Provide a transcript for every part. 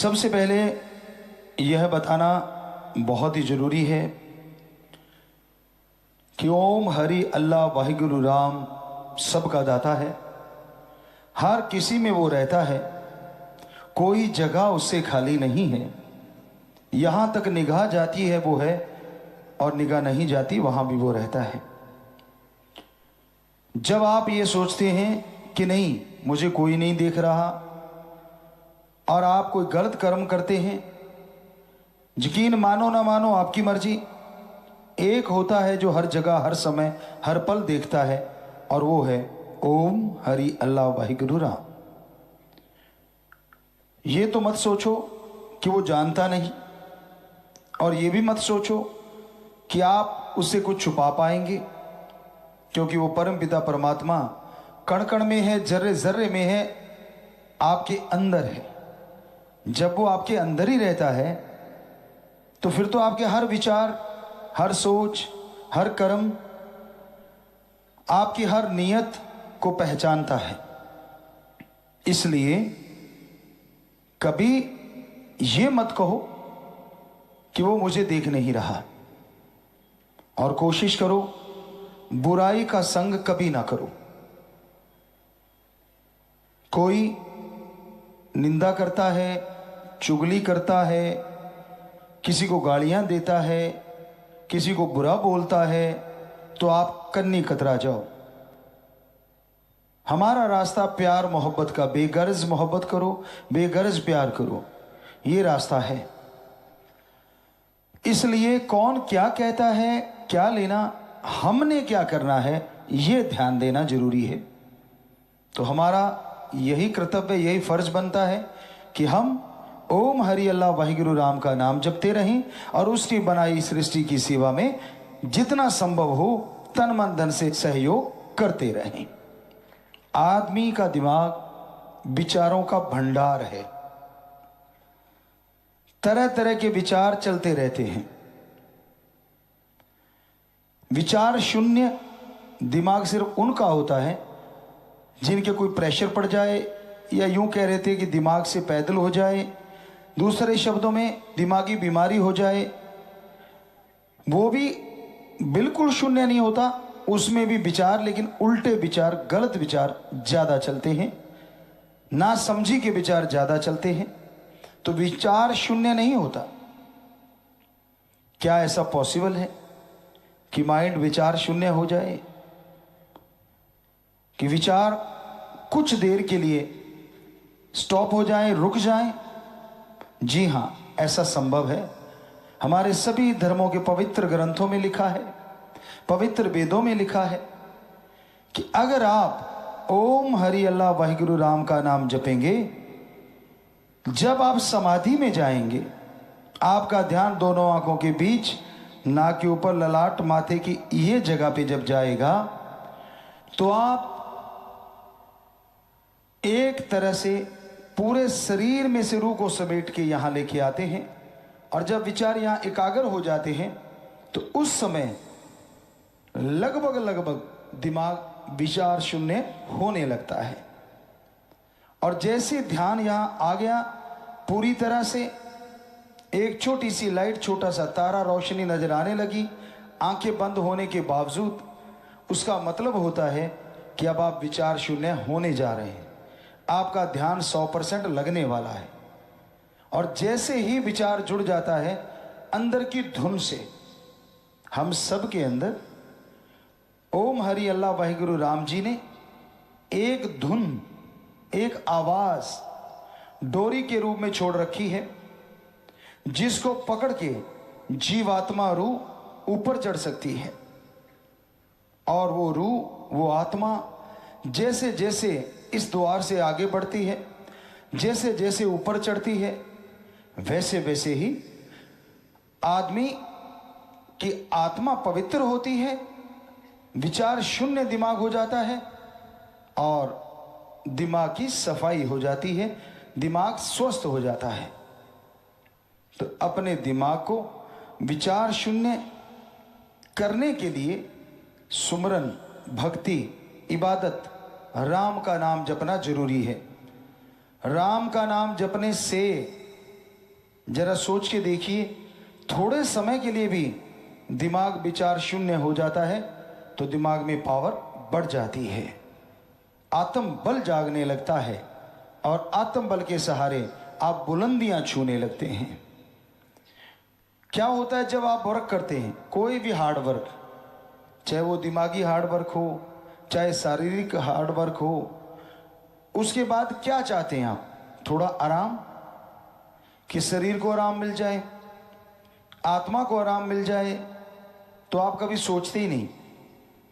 सबसे पहले यह बताना बहुत ही ज़रूरी है कि ओम हरि अल्लाह वाहिगुरु राम सबका दाता है। हर किसी में वो रहता है, कोई जगह उससे खाली नहीं है। यहाँ तक निगाह जाती है वो है, और निगाह नहीं जाती वहाँ भी वो रहता है। जब आप ये सोचते हैं कि नहीं मुझे कोई नहीं देख रहा और आप कोई गलत कर्म करते हैं, यकीन मानो ना मानो आपकी मर्जी, एक होता है जो हर जगह हर समय हर पल देखता है, और वो है ओम हरि अल्लाह वाहिगुरु राम। ये तो मत सोचो कि वो जानता नहीं, और ये भी मत सोचो कि आप उससे कुछ छुपा पाएंगे, क्योंकि वो परम पिता परमात्मा कण कण में है, जर्रे जर्रे में है, आपके अंदर है। जब वो आपके अंदर ही रहता है तो फिर तो आपके हर विचार, हर सोच, हर कर्म, आपकी हर नियत को पहचानता है। इसलिए कभी ये मत कहो कि वो मुझे देख नहीं रहा, और कोशिश करो बुराई का संग कभी ना करो। कोई निंदा करता है, चुगली करता है, किसी को गालियां देता है, किसी को बुरा बोलता है, तो आप कन्नी कतरा जाओ। हमारा रास्ता प्यार मोहब्बत का, बेगर्ज मोहब्बत करो, बेगर्ज प्यार करो, ये रास्ता है। इसलिए कौन क्या कहता है, क्या लेना, हमने क्या करना है, ये ध्यान देना जरूरी है। तो हमारा यही कर्तव्य, यही फर्ज बनता है कि हम ओम हरि अल्लाह वाहिगुरु राम का नाम जपते रहें और उसकी बनाई सृष्टि की सेवा में जितना संभव हो तन मन धन से सहयोग करते रहें। आदमी का दिमाग विचारों का भंडार है, तरह तरह के विचार चलते रहते हैं। विचार शून्य दिमाग सिर्फ उनका होता है जिनके कोई प्रेशर पड़ जाए, या यूं कह रहे थे कि दिमाग से पैदल हो जाए, दूसरे शब्दों में दिमागी बीमारी हो जाए। वो भी बिल्कुल शून्य नहीं होता, उसमें भी विचार, लेकिन उल्टे विचार, गलत विचार ज्यादा चलते हैं, ना समझी के विचार ज्यादा चलते हैं। तो विचार शून्य नहीं होता। क्या ऐसा पॉसिबल है कि माइंड विचार शून्य हो जाए, कि विचार कुछ देर के लिए स्टॉप हो जाए, रुक जाए? जी हां, ऐसा संभव है। हमारे सभी धर्मों के पवित्र ग्रंथों में लिखा है, पवित्र वेदों में लिखा है कि अगर आप ओम हरि अल्लाह वाहिगुरु राम का नाम जपेंगे, जब आप समाधि में जाएंगे, आपका ध्यान दोनों आंखों के बीच, नाक के ऊपर, ललाट, माथे की ये जगह पे जब जाएगा, तो आप एक तरह से पूरे शरीर में से रूह को समेट के यहां लेके आते हैं। और जब विचार यहां एकाग्र हो जाते हैं तो उस समय लगभग दिमाग विचार शून्य होने लगता है। और जैसे ध्यान यहां आ गया पूरी तरह से, एक छोटी सी लाइट, छोटा सा तारा रोशनी नजर आने लगी आंखें बंद होने के बावजूद, उसका मतलब होता है कि अब आप विचार शून्य होने जा रहे हैं। आपका ध्यान 100% लगने वाला है। और जैसे ही विचार जुड़ जाता है अंदर की धुन से, हम सब के अंदर ओम हरि अल्लाह वाहिगुरु राम जी ने एक धुन, एक आवाज डोरी के रूप में छोड़ रखी है, जिसको पकड़ के जीवात्मा रूह ऊपर चढ़ सकती है। और वो रूह, वो आत्मा जैसे जैसे इस द्वार से आगे बढ़ती है, जैसे जैसे ऊपर चढ़ती है, वैसे वैसे ही आदमी की आत्मा पवित्र होती है, विचार शून्य दिमाग हो जाता है, और दिमाग की सफाई हो जाती है, दिमाग स्वस्थ हो जाता है। तो अपने दिमाग को विचार शून्य करने के लिए सुमरन, भक्ति, इबादत, राम का नाम जपना जरूरी है। राम का नाम जपने से जरा सोच के देखिए, थोड़े समय के लिए भी दिमाग विचार शून्य हो जाता है तो दिमाग में पावर बढ़ जाती है, आत्म बल जागने लगता है और आत्म बल के सहारे आप बुलंदियां छूने लगते हैं। क्या होता है जब आप वर्क करते हैं, कोई भी हार्ड वर्क, चाहे वो दिमागी हार्ड वर्क हो चाहे शारीरिक हार्ड वर्क हो, उसके बाद क्या चाहते हैं आप? थोड़ा आराम, कि शरीर को आराम मिल जाए, आत्मा को आराम मिल जाए। तो आप कभी सोचते ही नहीं,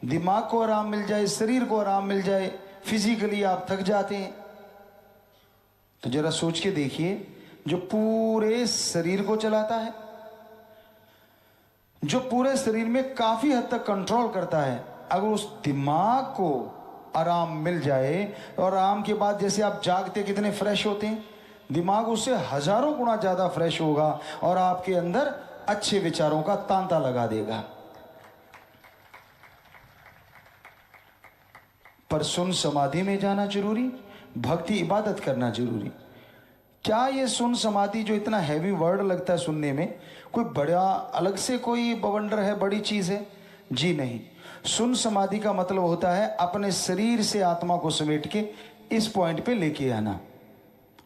दिमाग को आराम मिल जाए, शरीर को आराम मिल जाए, फिजिकली आप थक जाते हैं। तो जरा सोच के देखिए, जो पूरे शरीर को चलाता है, जो पूरे शरीर में काफी हद तक कंट्रोल करता है, अगर उस दिमाग को आराम मिल जाए, और आराम के बाद जैसे आप जागते कितने फ्रेश होते हैं, दिमाग उससे हजारों गुना ज्यादा फ्रेश होगा और आपके अंदर अच्छे विचारों का तांता लगा देगा। पर सुन समाधि में जाना जरूरी, भक्ति इबादत करना जरूरी। क्या ये सुन समाधि जो इतना हैवी वर्ड लगता है सुनने में, कोई बड़ा अलग से कोई बवंडर है, बड़ी चीज है? जी नहीं। सुन समाधि का मतलब होता है अपने शरीर से आत्मा को समेट के इस पॉइंट पे लेके आना।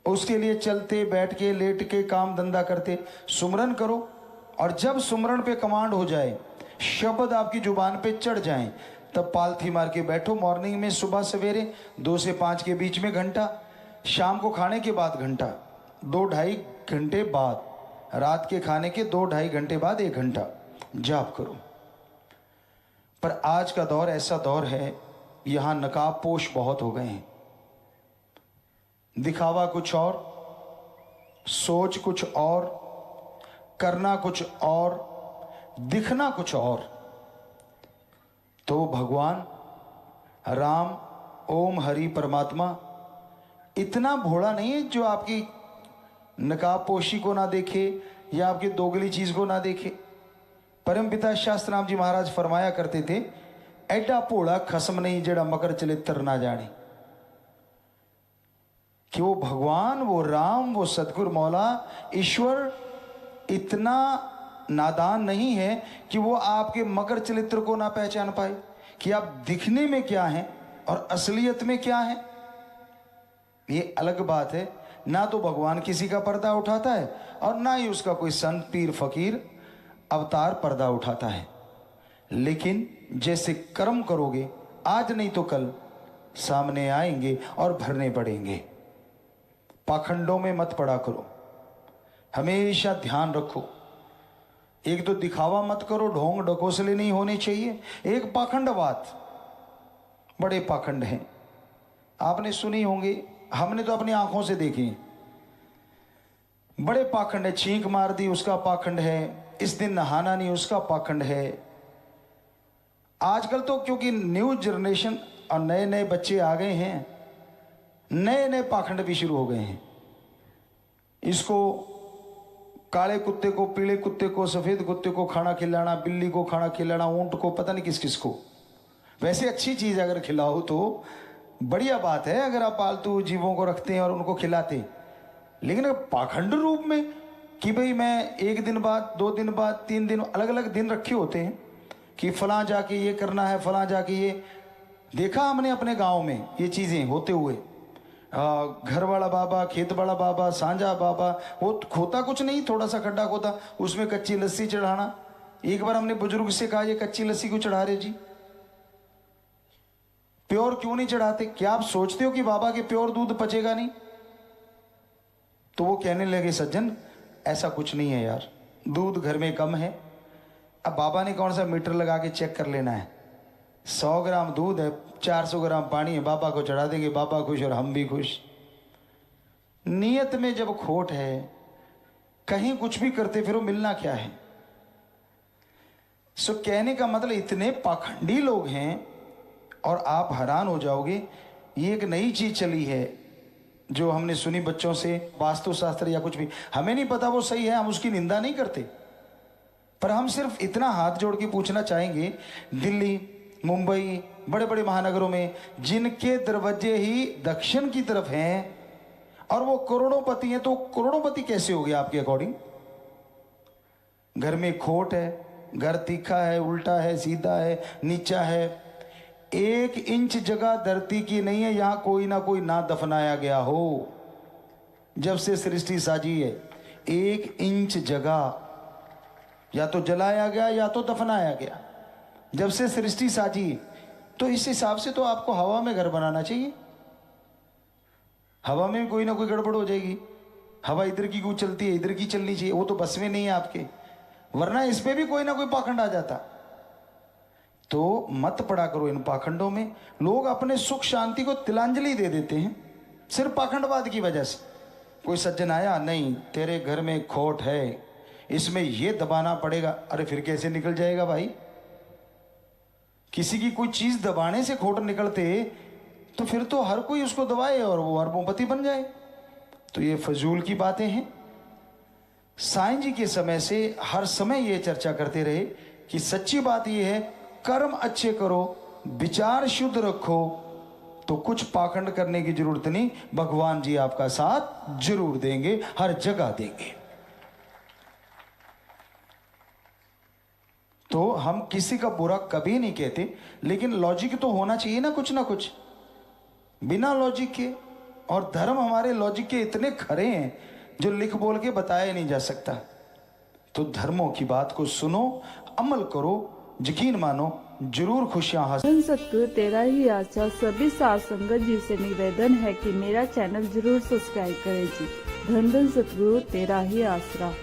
उसके लिए चलते बैठ के लेट के काम धंधा करते सुमरन करो, और जब सुमरन पे कमांड हो जाए, शब्द आपकी जुबान पे चढ़ जाएं, तब पालथी मार के बैठो। मॉर्निंग में सुबह सवेरे 2 से 5 के बीच में घंटा, शाम को खाने के बाद घंटा, 2-2.5 घंटे बाद, रात के खाने के 2-2.5 घंटे बाद 1 घंटा जाप करो। पर आज का दौर ऐसा दौर है, यहां नकाब पोश बहुत हो गए हैं। दिखावा कुछ और, सोच कुछ और, करना कुछ और, दिखना कुछ और। तो भगवान राम ओम हरि परमात्मा इतना भोला नहीं है जो आपकी नकाब पोशी को ना देखे या आपकी दोगली चीज को ना देखे। परमपिता शास्त्रनाम जी महाराज फरमाया करते थे, एडा भोला खसम नहीं जेड़ा मकर चलित्र ना जाने। कि वो भगवान, वो राम, वो सतगुरु मौला ईश्वर इतना नादान नहीं है कि वो आपके मकर चरित्र को ना पहचान पाए कि आप दिखने में क्या हैं और असलियत में क्या हैं। ये अलग बात है। ना तो भगवान किसी का पर्दा उठाता है और ना ही उसका कोई संत पीर फकीर अवतार पर्दा उठाता है। लेकिन जैसे कर्म करोगे, आज नहीं तो कल सामने आएंगे और भरने पड़ेंगे। पाखंडों में मत पड़ा करो, हमेशा ध्यान रखो। एक तो दिखावा मत करो, ढोंग ढकोसले नहीं होने चाहिए। एक पाखंडवाद, बड़े पाखंड हैं, आपने सुनी होंगे, हमने तो अपनी आंखों से देखे। बड़े पाखंड है, छींक मार दी उसका पाखंड है, इस दिन नहाना नहीं उसका पाखंड है। आजकल तो क्योंकि न्यू जनरेशन और नए नए बच्चे आ गए हैं, नए नए पाखंड भी शुरू हो गए हैं। इसको काले कुत्ते को, पीले कुत्ते को, सफेद कुत्ते को खाना खिलाना, बिल्ली को खाना खिलाना, ऊंट को, पता नहीं किस किस को। वैसे अच्छी चीज अगर खिलाओ तो बढ़िया बात है, अगर आप पालतू जीवों को रखते हैं और उनको खिलाते। लेकिन अगर पाखंड रूप में कि भाई मैं 1 दिन बाद, 2 दिन बाद, 3 दिन, अलग अलग दिन रखे होते हैं कि फलां जाके ये करना है, फलां जाके ये। देखा हमने अपने गांव में ये चीजें होते हुए। घर वाला बाबा, खेत वाला बाबा, सांझा बाबा, वो खोता कुछ नहीं, थोड़ा सा खड्डा खोता, उसमें कच्ची लस्सी चढ़ाना। एक बार हमने बुजुर्ग से कहा, ये कच्ची लस्सी क्यों चढ़ा रहे जी, प्योर क्यों नहीं चढ़ाते? क्या आप सोचते हो कि बाबा के प्योर दूध पचेगा नहीं? तो वो कहने लगे, सज्जन ऐसा कुछ नहीं है यार, दूध घर में कम है। अब बाबा ने कौन सा मीटर लगा के चेक कर लेना है? 100 ग्राम दूध है, 400 ग्राम पानी है, बाबा को चढ़ा देंगे, बाबा खुश और हम भी खुश। नियत में जब खोट है, कहीं कुछ भी करते फिर वो मिलना क्या है? सो कहने का मतलब इतने पाखंडी लोग हैं और आप हैरान हो जाओगे। ये एक नई चीज चली है जो हमने सुनी बच्चों से, वास्तुशास्त्र या कुछ भी, हमें नहीं पता वो सही है, हम उसकी निंदा नहीं करते, पर हम सिर्फ इतना हाथ जोड़ के पूछना चाहेंगे, दिल्ली, मुंबई, बड़े बड़े महानगरों में जिनके दरवाजे ही दक्षिण की तरफ हैं और वो करोड़ोंपति हैं, तो करोड़ोंपति कैसे हो गया आपके अकॉर्डिंग? घर में खोट है, घर तीखा है, उल्टा है, सीधा है, नीचा है, 1 इंच जगह धरती की नहीं है यहां कोई ना कोई ना दफनाया गया हो। जब से सृष्टि साजी है 1 इंच जगह या तो जलाया गया या तो दफनाया गया। जब से सृष्टि साजी, तो इस हिसाब से तो आपको हवा में घर बनाना चाहिए। हवा में कोई ना कोई गड़बड़ हो जाएगी। हवा इधर की क्यों चलती है, इधर की चलनी चाहिए, वो तो बस में नहीं है आपके, वरना इस पे भी कोई ना कोई पाखंड आ जाता। तो मत पड़ा करो इन पाखंडों में। लोग अपने सुख शांति को तिलांजलि दे देते हैं सिर्फ पाखंडवाद की वजह से। कोई सज्जन आया, नहीं तेरे घर में खोट है, इसमें ये दबाना पड़ेगा। अरे फिर कैसे निकल जाएगा भाई? किसी की कोई चीज दबाने से खोट निकलते तो फिर तो हर कोई उसको दबाए और वो अरबोंपति बन जाए। तो ये फजूल की बातें हैं। साईं जी के समय से हर समय ये चर्चा करते रहे कि सच्ची बात ये है, कर्म अच्छे करो, विचार शुद्ध रखो, तो कुछ पाखंड करने की जरूरत नहीं। भगवान जी आपका साथ जरूर देंगे, हर जगह देंगे। तो हम किसी का बुरा कभी नहीं कहते, लेकिन लॉजिक तो होना चाहिए ना कुछ ना कुछ। बिना लॉजिक के, और धर्म हमारे लॉजिक के इतने खरे हैं जो लिख बोल के बताया नहीं जा सकता। तो धर्मों की बात को सुनो, अमल करो, यकीन मानो, जरूर खुशियां हासिल। धन सतगुरु तेरा ही आशा सभी साथ संगत जी से निवेदन है कि मेरा चैनल जरूर सब्सक्राइब करें जी। धन धन सतगुरु तेरा ही आसरा।